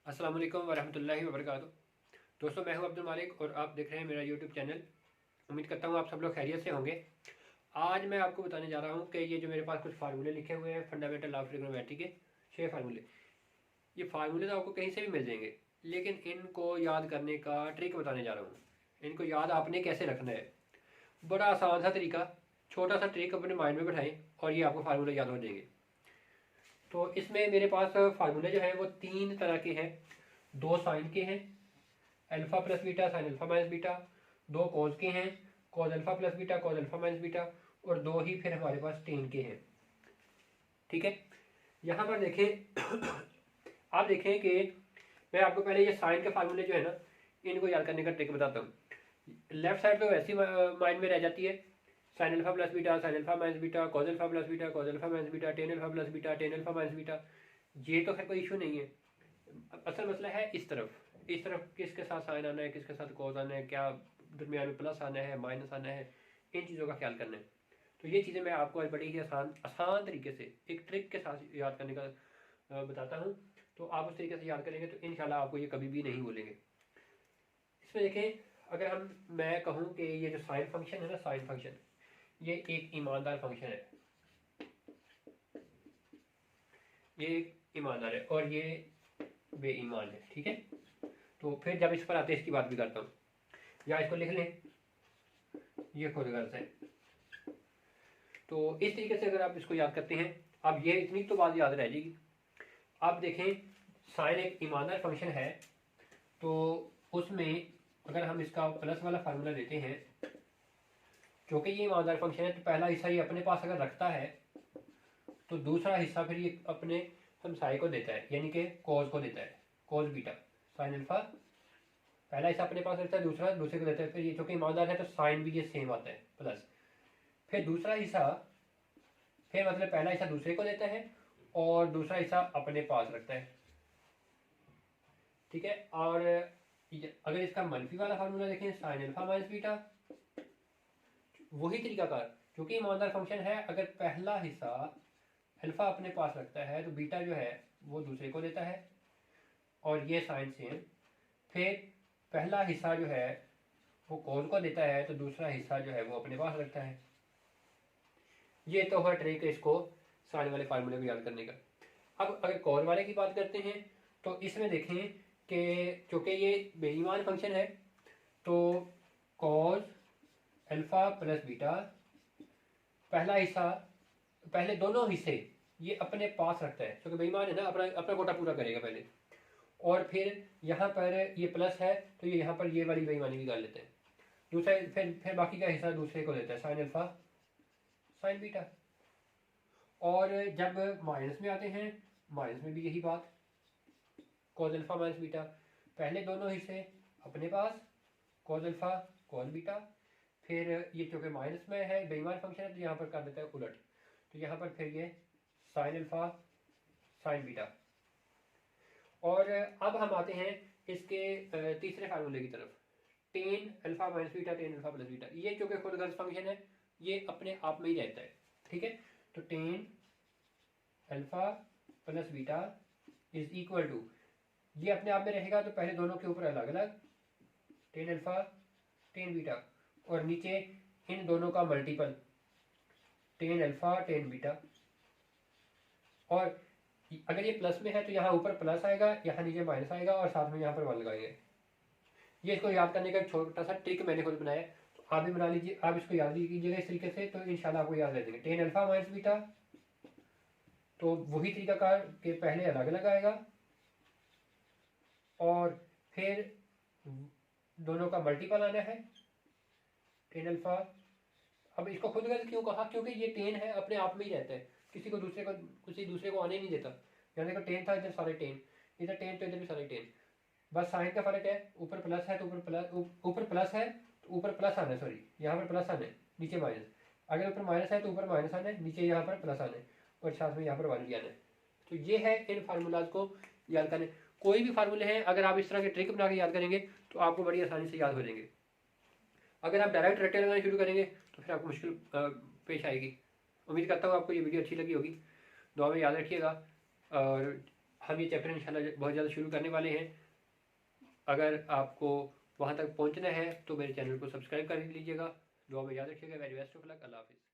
अस्सलाम वालेकुम वरहमतुल्लाहि वबरकातुहू। दोस्तों, मैं हूं अब्दुल मालिक और आप देख रहे हैं मेरा यूट्यूब चैनल। उम्मीद करता हूं आप सब लोग खैरियत से होंगे। आज मैं आपको बताने जा रहा हूं कि ये जो मेरे पास कुछ फार्मूले लिखे हुए हैं फंडामेंटल ऑफ ट्रिग्नोमेट्री के 6 फार्मूले। ये फार्मूले तो आपको कहीं से भी मिल जाएंगे, लेकिन इनको याद करने का ट्रिक बताने जा रहा हूँ। इनको याद आपने कैसे रखना है, बड़ा आसान सा तरीका, छोटा सा ट्रिक अपने माइंड में बैठाएं और ये आपको फार्मूले याद हो जाएंगे। तो इसमें मेरे पास फार्मूले जो हैं वो 3 तरह के हैं। 2 साइन के हैं, alpha plus beta sine alpha minus beta. 2 cause के हैं, cause alpha plus beta cause alpha minus beta. और 2 ही फिर हमारे पास टेन के हैं। ठीक है, यहाँ पर देखें आप देखें कि मैं आपको पहले ये साइन के फार्मूले जो है ना, इनको याद करने का ट्रिक बताता हूँ। लेफ्ट साइड तो वैसी माइंड में रह जाती है, sine alpha plus beta sine alpha minus beta cause alpha plus beta cause alpha minus beta ten alpha plus beta tan alpha minus beta. ये तो खैर कोई इशू नहीं है। असल मसला है इस तरफ किसके साथ साइन आना है, किसके साथ कॉज आना है, क्या दरमियान में प्लस आना है माइनस आना है, इन चीज़ों का ख्याल करना है। तो ये चीज़ें मैं आपको आज बड़ी ही आसान आसान तरीके से एक ट्रिक के साथ याद करने का बताता हूँ। तो आप उस तरीके से याद करेंगे तो इंशाल्लाह आपको ये कभी भी नहीं भूलेंगे। इसमें देखें, अगर मैं कहूँ कि ये जो साइन फंक्शन है ना, साइन फंक्शन ये एक ईमानदार फंक्शन है, ये एक ईमानदार है और ये बेईमान है। ठीक है, तो फिर जब इस पर आते हैं इसकी बात भी करता हूँ, या इसको लिख लें, ये खुद गर्ज है। तो इस तरीके से अगर आप इसको याद करते हैं, अब ये इतनी तो बात याद रह जाएगी। आप देखें, साइन एक ईमानदार फंक्शन है, तो उसमें अगर हम इसका प्लस वाला फार्मूला लेते हैं, क्योंकि ये ईमानदार फंक्शन है तो पहला हिस्सा ये अपने पास अगर रखता है तो दूसरा हिस्सा फिर ये अपने हमसाये को देता है, यानी कि कॉज को देता है, कॉज बीटा साइन अल्फा। पहला हिस्सा अपने पास रखता है, दूसरा दूसरे को देता है। फिर ये चूंकि ईमानदार है तो साइन भी ये सेम आता है प्लस। फिर दूसरा हिस्सा, फिर मतलब पहला हिस्सा दूसरे को देता है और दूसरा हिस्सा अपने पास रखता है। ठीक है, और अगर इसका मनफी वाला फार्मूला देखें, साइन अल्फा माइनस बीटा, वही तरीका कार, क्योंकि ईमानदार फंक्शन है, अगर पहला हिस्सा अल्फा अपने पास रखता है तो बीटा जो है वो दूसरे को देता है और ये साइन सेम। फिर पहला हिस्सा जो है वो कॉज को देता है तो दूसरा हिस्सा जो है वो अपने पास रखता है। ये तो है ट्रिक इसको साइन वाले फार्मूले को याद करने का। अब अगर कॉज वाले की बात करते हैं तो इसमें देखें कि चूंकि ये बेईमान फंक्शन है तो कॉज अल्फा प्लस बीटा, पहला हिस्सा, पहले दोनों हिस्से ये अपने पास रखता है, क्योंकि बेईमान है ना, अपना अपना कोटा पूरा करेगा पहले। और फिर यहाँ पर ये प्लस है तो ये यहाँ पर ये वाली बेईमानी भी कर लेते हैं। दूसरा फिर बाकी का हिस्सा दूसरे को देता है, साइन अल्फा साइन बीटा। और जब माइनस में आते हैं, माइनस में भी यही बात, कॉज अल्फा माइनस बीटा, पहले दोनों हिस्से अपने पास, कॉज अल्फा कॉज बीटा। फिर ये चूंकि माइनस में है, बेईमान फंक्शन है, तो यहाँ पर कर देता है उलट, तो यहाँ पर फिर ये साइन अल्फा साइन बीटा। और अब हम आते हैं इसके तीसरे फार्मूले की तरफ, tan alpha minus beta ten alpha plus beta. ये चूंकि खुद गर्ज फंक्शन है, ये अपने आप में ही रहता है। ठीक है, तो ten alpha plus beta is equal to, ये अपने आप में रहेगा तो पहले दोनों के ऊपर अलग अलग टेन अल्फा टेन बीटा, और नीचे इन दोनों का multiple tan alpha tan beta. और अगर ये प्लस में है तो यहाँ ऊपर प्लस आएगा, यहाँ नीचे माइनस आएगा और साथ में यहाँ पर वन लगाएंगे। ये इसको याद करने का एक छोटा सा ट्रिक मैंने खुद बनाया, तो आप भी बना लीजिए, आप इसको याद कीजिएगा इस तरीके से, तो इंशाल्लाह आपको याद रह जाएगा। टेन अल्फा माइनस बीटा, तो वही तरीका कार के पहले अलग अलग आएगा और फिर दोनों का मल्टीपल आना है, टेन अल्फा। अब इसको खुद गर्ज क्यों कहा, क्योंकि ये टेन है अपने आप में ही रहता है, किसी दूसरे को आने नहीं देता। यहाँ देखो टेन था, इधर सारे टेन, इधर टेन तो इधर भी सारे टेन, बस साइन का फर्क है, ऊपर प्लस है तो ऊपर प्लस है तो ऊपर प्लस आना है, सॉरी यहाँ पर प्लस आना है, नीचे माइनस। अगर ऊपर माइनस है तो ऊपर माइनस आना है, नीचे यहाँ पर प्लस आना है और साथ में यहाँ पर वन भी आना है। तो ये है इन फार्मूलाज को याद करने। कोई भी फार्मूले हैं, अगर आप इस तरह के ट्रिक बना के याद करेंगे तो आपको बड़ी आसानी से याद हो जाएंगे। अगर आप डायरेक्ट रट्टे लगाना शुरू करेंगे तो फिर आपको मुश्किल पेश आएगी। उम्मीद करता हूँ आपको ये वीडियो अच्छी लगी होगी। दुआ में याद रखिएगा और हम ये चैप्टर इंशाल्लाह बहुत जल्द शुरू करने वाले हैं। अगर आपको वहाँ तक पहुँचना है तो मेरे चैनल को सब्सक्राइब कर लीजिएगा। दुआ में याद रखिएगा। Very best of luck. अल्लाह हाफिज़।